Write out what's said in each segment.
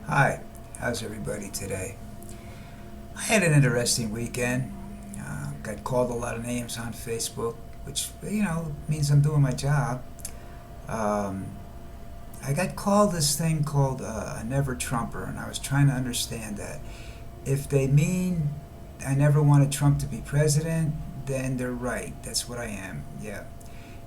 Hi, how's everybody today? I had an interesting weekend. Got called a lot of names on Facebook, which, means I'm doing my job. Um, I got called this thing called a never Trumper, and I was trying to understand that. If they mean I never wanted Trump to be president, then they're right. That's what I am. Yeah.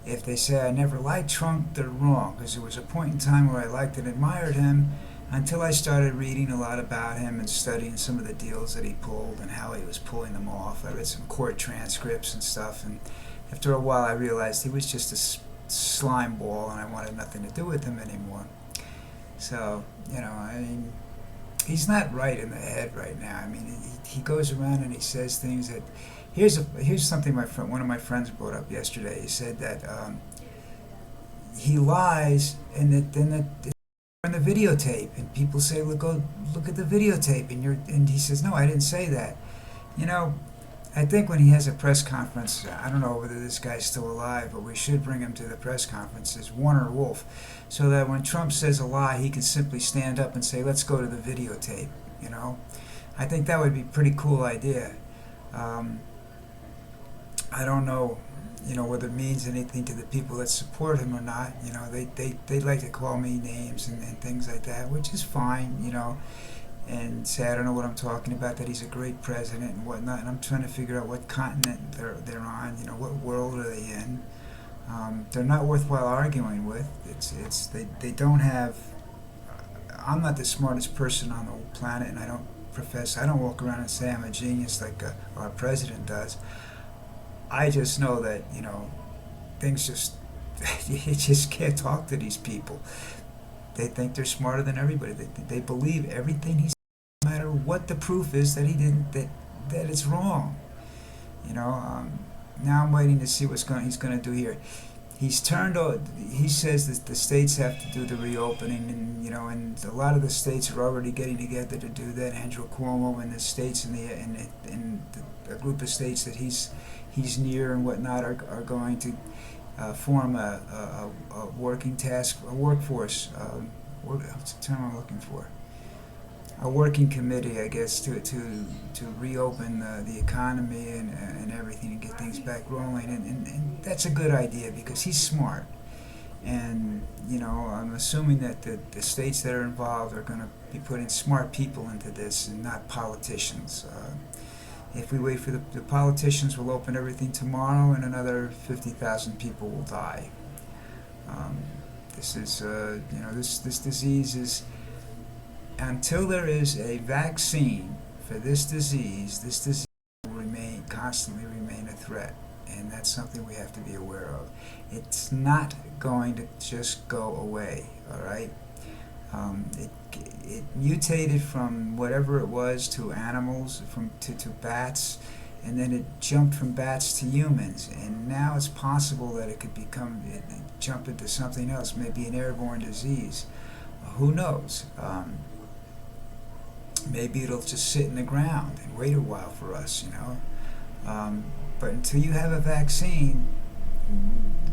If they say I never liked Trump, they're wrong, because there was a point in time where I liked and admired him until I started reading a lot about him and studying some of the deals that he pulled and how he was pulling them off. I read some court transcripts and stuff, and after a while I realized he was just a slime ball and I wanted nothing to do with him anymore. So, I mean, he's not right in the head right now. I mean, he goes around and he says things that. Here's something one of my friends brought up yesterday. He said that he lies, and then it's on the videotape, and people say, look at the videotape," and he says, "No, I didn't say that." You know, I think when he has a press conference, I don't know whether this guy's still alive, but we should bring him to the press conferences, Warner Wolf, so that when Trump says a lie, he can simply stand up and say, "Let's go to the videotape." You know, I think that would be a pretty cool idea. Um, I don't know, whether it means anything to the people that support him or not. They like to call me names and things like that, which is fine, and say I don't know what I'm talking about, that he's a great president and whatnot. And I'm trying to figure out what continent they're on, what world are they in. They're not worthwhile arguing with. They don't have. I'm not the smartest person on the planet, and I don't walk around and say I'm a genius like our president does. I just know that things just you just can't talk to these people. They think they're smarter than everybody. They believe everything he says, no matter what the proof is that he didn't that it's wrong. You know. Now I'm waiting to see he's going to do here. He's turned. He says that the states have to do the reopening, and a lot of the states are already getting together to do that. Andrew Cuomo and the states and the group of states that he's near and whatnot are going to form a workforce. What's the term I'm looking for? A working committee, I guess, to reopen the economy and everything and get things back rolling. And that's a good idea because he's smart. And, I'm assuming that the states that are involved are going to be putting smart people into this and not politicians. If we wait for the politicians, we'll open everything tomorrow and another 50,000 people will die. This is, this disease is, until there is a vaccine for this disease will constantly remain a threat, and that's something we have to be aware of. It's not going to just go away. All right. It mutated from whatever it was to animals, to bats, and then it jumped from bats to humans, and now it's possible that it could jump into something else, maybe an airborne disease. Who knows? Maybe it'll just sit in the ground and wait a while for us. But until you have a vaccine,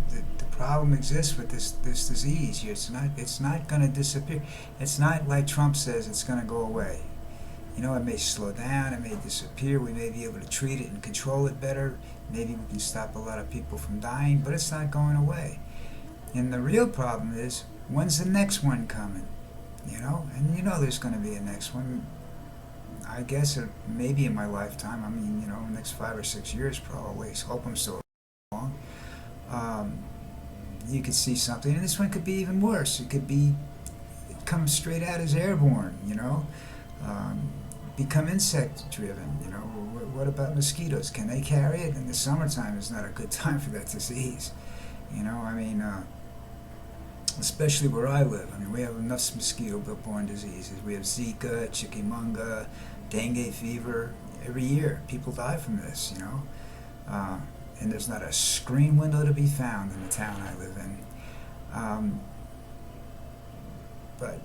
the problem exists with this disease. It's not going to disappear. It's not like Trump says it's going to go away. It may slow down, it may disappear. We may be able to treat it and control it better. Maybe we can stop a lot of people from dying, but it's not going away. And the real problem is, when's the next one coming? And there's going to be a next one. I guess maybe in my lifetime. I mean, the next 5 or 6 years probably. So hope I'm still long. You could see something, and this one could be even worse. It come straight out as airborne. Become insect driven. What about mosquitoes? Can they carry it? In the summertime is not a good time for that disease. Especially where I live. We have enough mosquito-borne diseases. We have Zika, chikungunya, dengue fever. Every year, people die from this, and there's not a screen window to be found in the town I live in. But,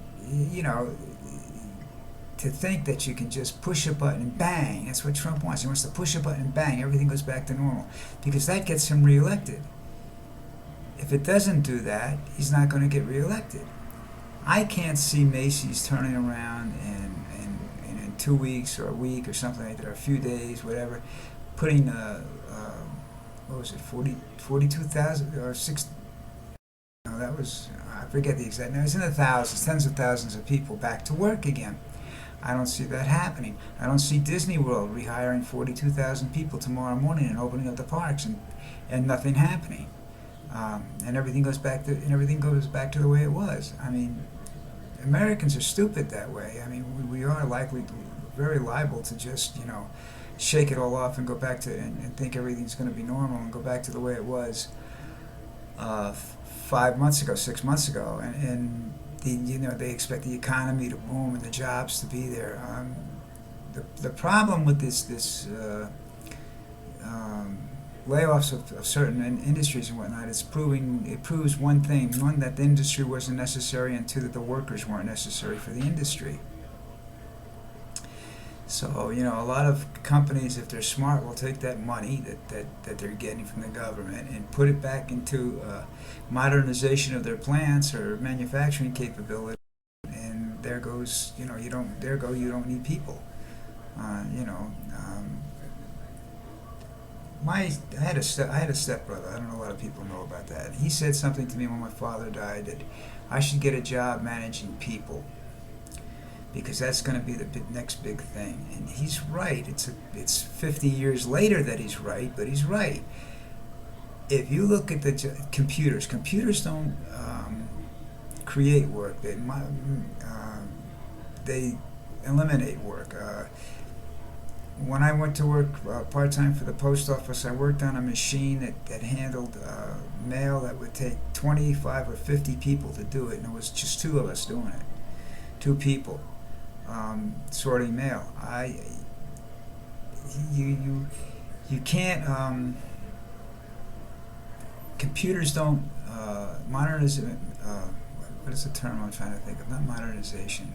to think that you can just push a button and bang, that's what Trump wants. He wants to push a button and bang, everything goes back to normal. Because that gets him reelected. If it doesn't do that, he's not going to get reelected. I can't see Macy's turning around and in 2 weeks or a week or something like that, or a few days, whatever, putting what was it, 42,000 or 6. No, that was, I forget the exact. No, it was in the thousands, tens of thousands of people back to work again. I don't see that happening. I don't see Disney World rehiring 42,000 people tomorrow morning and opening up the parks and nothing happening. And everything goes back to the way it was. I mean, Americans are stupid that way. I mean, we are very liable to just, shake it all off and go back to and think everything's going to be normal and go back to the way it was 5 months ago, 6 months ago, and they expect the economy to boom and the jobs to be there. The problem with this layoffs of certain industries and whatnot, it proves one thing: one, that the industry wasn't necessary, and two, that the workers weren't necessary for the industry. So, a lot of companies, if they're smart, will take that money that they're getting from the government and put it back into modernization of their plants or manufacturing capability. And there goes, you don't need people. I had a stepbrother. I don't know a lot of people know about that. He said something to me when my father died, that I should get a job managing people, because that's going to be the next big thing. And he's right. It's 50 years later that he's right, but he's right. If you look at the computers don't create work. They eliminate work. When I went to work part-time for the post office, I worked on a machine that handled mail that would take 25 or 50 people to do it, and it was just two of us doing it. Two people. Sorting mail. You can't. Computers don't modernization. What is the term I'm trying to think of? Not modernization.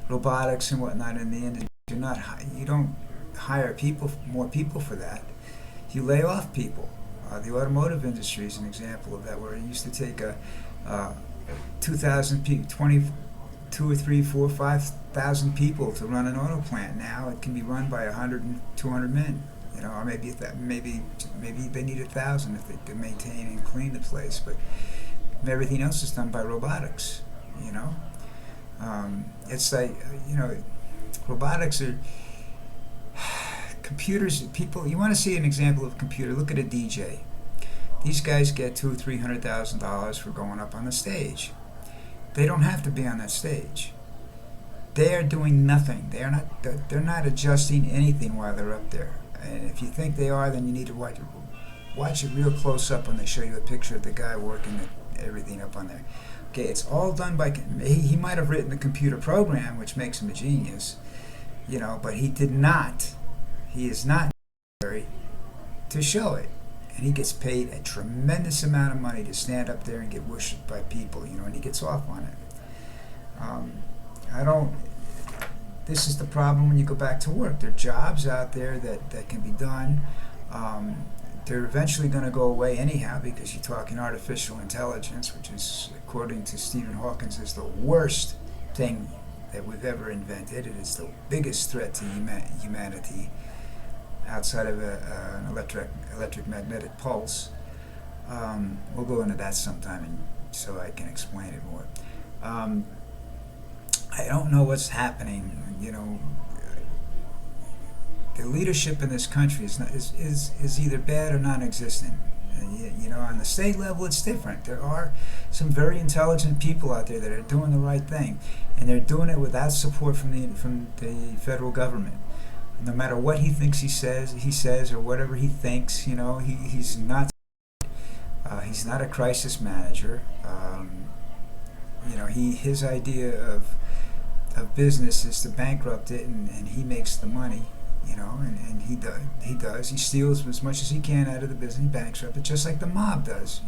Robotics and whatnot in the industry. You don't hire more people for that. You lay off people. The automotive industry is an example of that, where it used to take 2,000 people, 2 or 3, 4, 5,000 people to run an auto plant. Now it can be run by 100 and 200 men. Or maybe they need 1,000 if they can maintain and clean the place. But everything else is done by robotics. It's like robotics are computers. People, you want to see an example of a computer? Look at a DJ. These guys get $200,000-$300,000 for going up on the stage. They don't have to be on that stage. They are doing nothing. They're not adjusting anything while they're up there. And if you think they are, then you need to watch it real close up when they show you a picture of the guy working everything up on there. Okay, it's all done by. He might have written a computer program, which makes him a genius, but he did not. He is not necessary to show it. And he gets paid a tremendous amount of money to stand up there and get worshipped by people, and he gets off on it. This is the problem when you go back to work. There are jobs out there that can be done. They're eventually going to go away anyhow, because you're talking artificial intelligence, which is, according to Stephen Hawking, is the worst thing that we've ever invented. It is the biggest threat to humanity, outside of an electric magnetic pulse. We'll go into that sometime, so I can explain it more. I don't know what's happening. The leadership in this country is either bad or non-existent. On the state level, it's different. There are some very intelligent people out there that are doing the right thing, and they're doing it without support from the federal government. No matter what he thinks he says, or whatever he thinks, he's not a crisis manager. His idea of business is to bankrupt it, and he makes the money, and he does. He steals as much as he can out of the business, he bankrupts it, just like the mob does,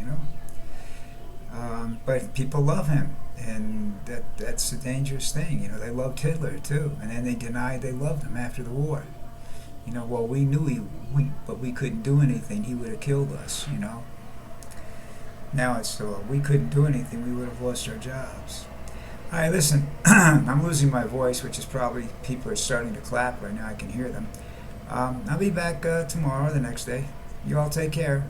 But people love him, and that's a dangerous thing. They loved Hitler too, and then they denied they loved him after the war. Well, we knew but we couldn't do anything. He would have killed us. Now it's we couldn't do anything. We would have lost our jobs. All right, listen, I'm losing my voice, which is probably people are starting to clap right now. I can hear them. I'll be back tomorrow or the next day. You all take care.